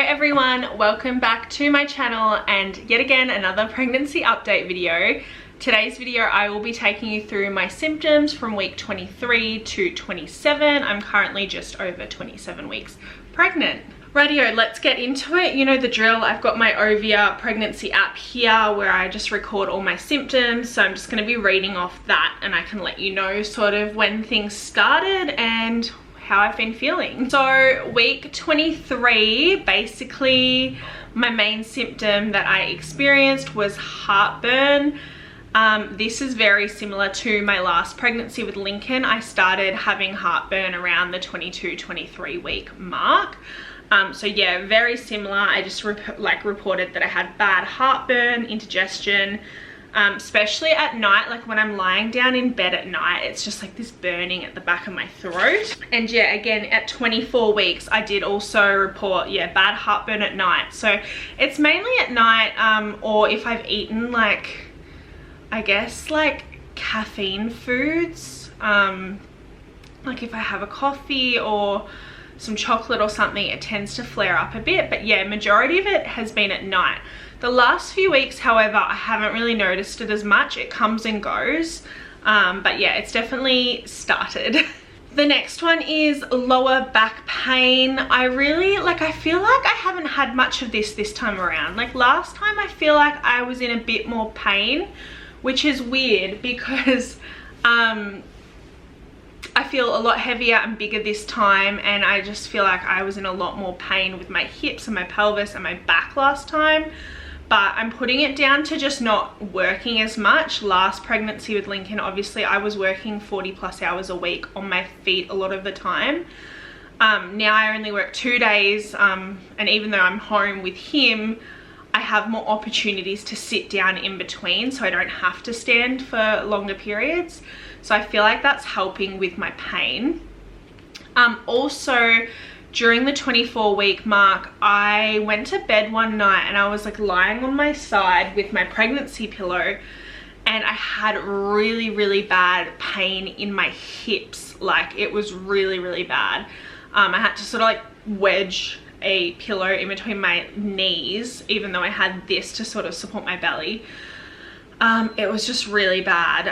everyone, welcome back to my channel and yet again another pregnancy update video. Today's video I will be taking you through my symptoms from week 23 to 27. I'm currently just over 27 weeks pregnant. Rightio, let's get into it. You know the drill. I've got my Ovia pregnancy app here where I just record all my symptoms. So I'm just going to be reading off that and I can let you know sort of when things started and how I've been feeling. So week 23, basically my main symptom that I experienced was heartburn. This is very similar to my last pregnancy with Lincoln. I started having heartburn around the 22-23 week mark. So yeah, very similar. I just reported that I had bad heartburn, indigestion, especially at night, like when I'm lying down in bed at night, it's just like this burning at the back of my throat. And yeah, again at 24 weeks I did also report bad heartburn at night. So it's mainly at night, or if I've eaten like, I guess like caffeine foods, like if I have a coffee or some chocolate or something, it tends to flare up a bit. But yeah, majority of it has been at night. The last few weeks, however, I haven't really noticed it as much. It comes and goes, but yeah, it's definitely started. The next one is lower back pain. I feel like I haven't had much of this time around. Like last time I feel like I was in a bit more pain, which is weird because I feel a lot heavier and bigger this time, and I just feel like I was in a lot more pain with my hips and my pelvis and my back last time. But I'm putting it down to just not working as much. Last pregnancy with Lincoln, obviously I was working 40+ hours a week on my feet a lot of the time. Now I only work 2 days, and even though I'm home with him, I have more opportunities to sit down in between, so I don't have to stand for longer periods. So I feel like that's helping with my pain. Also, during the 24-week mark, I went to bed one night and I was like lying on my side with my pregnancy pillow, and I had really bad pain in my hips. Like it was really bad. I had to sort of like wedge a pillow in between my knees, even though I had this to sort of support my belly. It was just really bad.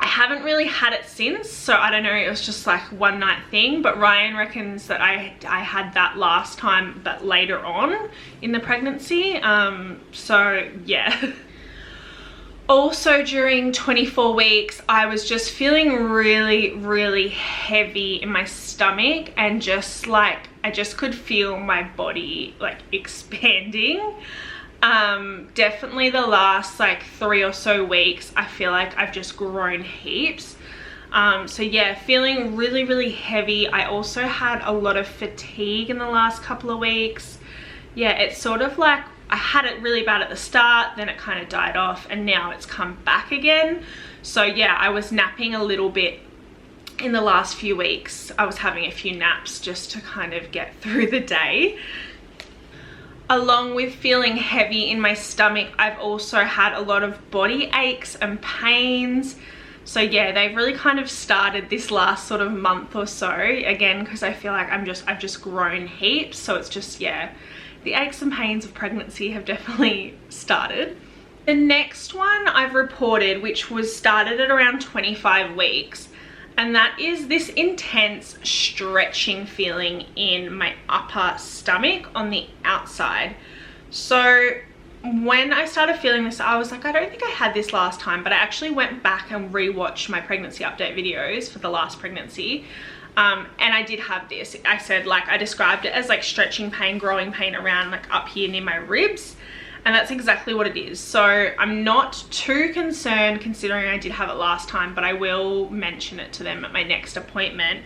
I haven't really had it since, so I don't know, it was just like one night thing, but Ryan reckons that I had that last time but later on in the pregnancy. So yeah. Also during 24 weeks I was just feeling really heavy in my stomach, and just like I just could feel my body like expanding. Definitely the last like 3 or so weeks I feel like I've just grown heaps. So yeah, feeling really heavy. I also had a lot of fatigue in the last couple of weeks. Yeah, it's sort of like I had it really bad at the start, then it kind of died off, and now it's come back again. So yeah, I was napping a little bit in the last few weeks. I was having a few naps just to kind of get through the day. Along with feeling heavy in my stomach, I've also had a lot of body aches and pains. So yeah, they've really kind of started this last sort of month or so, again because I feel like I've just grown heaps. So it's just, yeah, the aches and pains of pregnancy have definitely started. The next one I've reported, which was started at around 25 weeks, and that is this intense stretching feeling in my upper stomach on the outside. So when I started feeling this, I was like, I don't think I had this last time, but I actually went back and rewatched my pregnancy update videos for the last pregnancy. And I did have this. I said, like, I described it as like stretching pain, growing pain around like up here near my ribs. And that's exactly what it is. So I'm not too concerned considering I did have it last time, but I will mention it to them at my next appointment.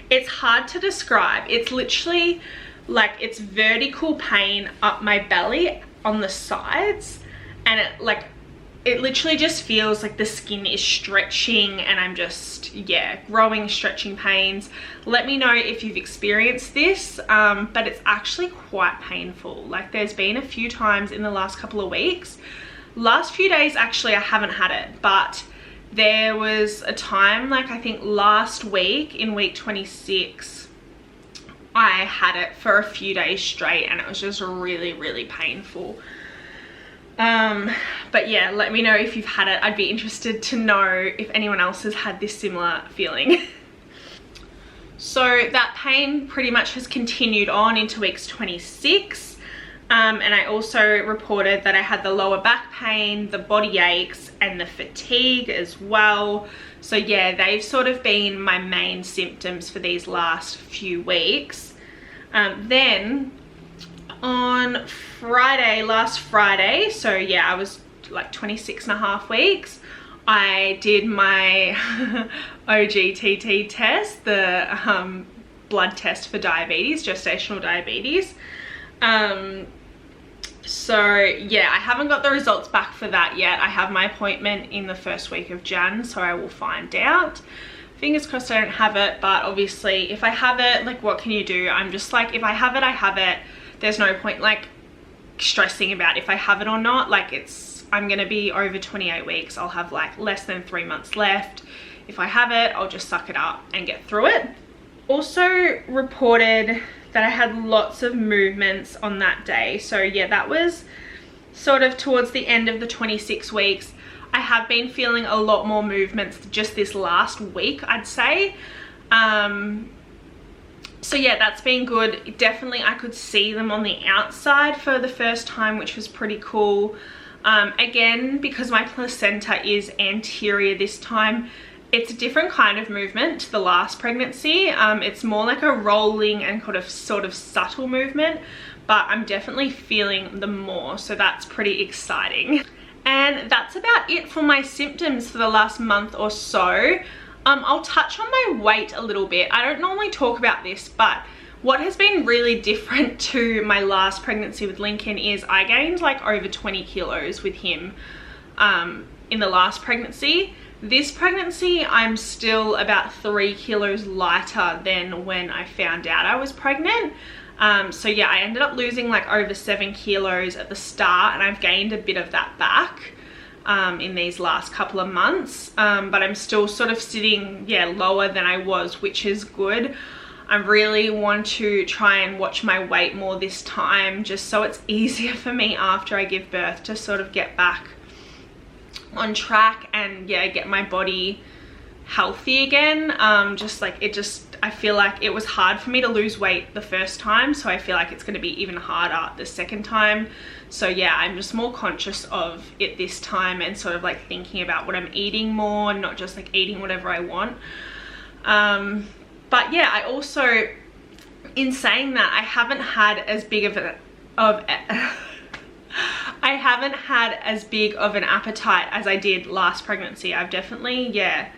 It's hard to describe. It's literally like it's vertical pain up my belly on the sides, and it literally just feels like the skin is stretching, and I'm just, yeah, growing stretching pains. Let me know if you've experienced this, but it's actually quite painful. Like there's been a few times in the last couple of weeks. Last few days actually I haven't had it, but there was a time, like I think last week in week 26, I had it for a few days straight and it was just really, really painful. But yeah, let me know if you've had it. I'd be interested to know if anyone else has had this similar feeling. So that pain pretty much has continued on into weeks 26. And I also reported that I had the lower back pain, the body aches, and the fatigue as well. So yeah, they've sort of been my main symptoms for these last few weeks. Then on Friday, last Friday, so yeah, I was like 26.5 weeks, I did my OGTT test, the blood test for diabetes, gestational diabetes. So yeah, I haven't got the results back for that yet. I have my appointment in the first week of Jan, so I will find out. Fingers crossed I don't have it, but obviously if I have it, like, what can you do? I'm just like, if I have it, I have it. There's no point like stressing about if I have it or not. Like, I'm gonna be over 28 weeks. I'll have like less than 3 months left. If I have it, I'll just suck it up and get through it. Also reported that I had lots of movements on that day. So yeah, that was sort of towards the end of the 26 weeks. I have been feeling a lot more movements just this last week, I'd say. So yeah, that's been good. Definitely I could see them on the outside for the first time, which was pretty cool. Again, because my placenta is anterior this time, it's a different kind of movement to the last pregnancy. It's more like a rolling and kind of sort of subtle movement, but I'm definitely feeling them more, so that's pretty exciting. And that's about it for my symptoms for the last month or so. I'll touch on my weight a little bit. I don't normally talk about this, but what has been really different to my last pregnancy with Lincoln is I gained like over 20 kilos with him in the last pregnancy. This pregnancy, I'm still about 3 kilos lighter than when I found out I was pregnant. So yeah, I ended up losing like over 7 kilos at the start, and I've gained a bit of that back in these last couple of months. But I'm still sort of sitting, yeah, lower than I was, which is good. I really want to try and watch my weight more this time, just so it's easier for me after I give birth to sort of get back on track and yeah, get my body healthy again. I feel like it was hard for me to lose weight the first time, so I feel like it's going to be even harder the second time. So yeah, I'm just more conscious of it this time and sort of like thinking about what I'm eating more, not just like eating whatever I want. But yeah, I also, in saying that, I haven't had as big of an appetite as I did last pregnancy. I've definitely, yeah,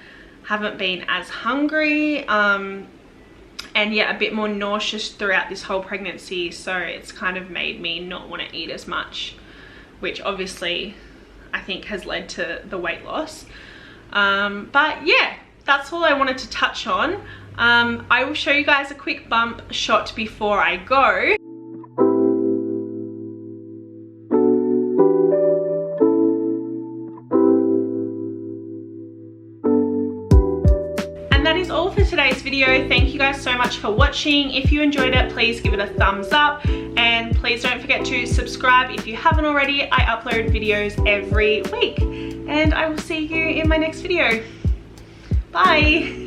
haven't been as hungry, and yeah, a bit more nauseous throughout this whole pregnancy. So it's kind of made me not want to eat as much, which obviously I think has led to the weight loss. But yeah, that's all I wanted to touch on. I will show you guys a quick bump shot before I go. That is all for today's video. Thank you guys so much for watching. If you enjoyed it, please give it a thumbs up, and please don't forget to subscribe if you haven't already. I upload videos every week, and I will see you in my next video. Bye.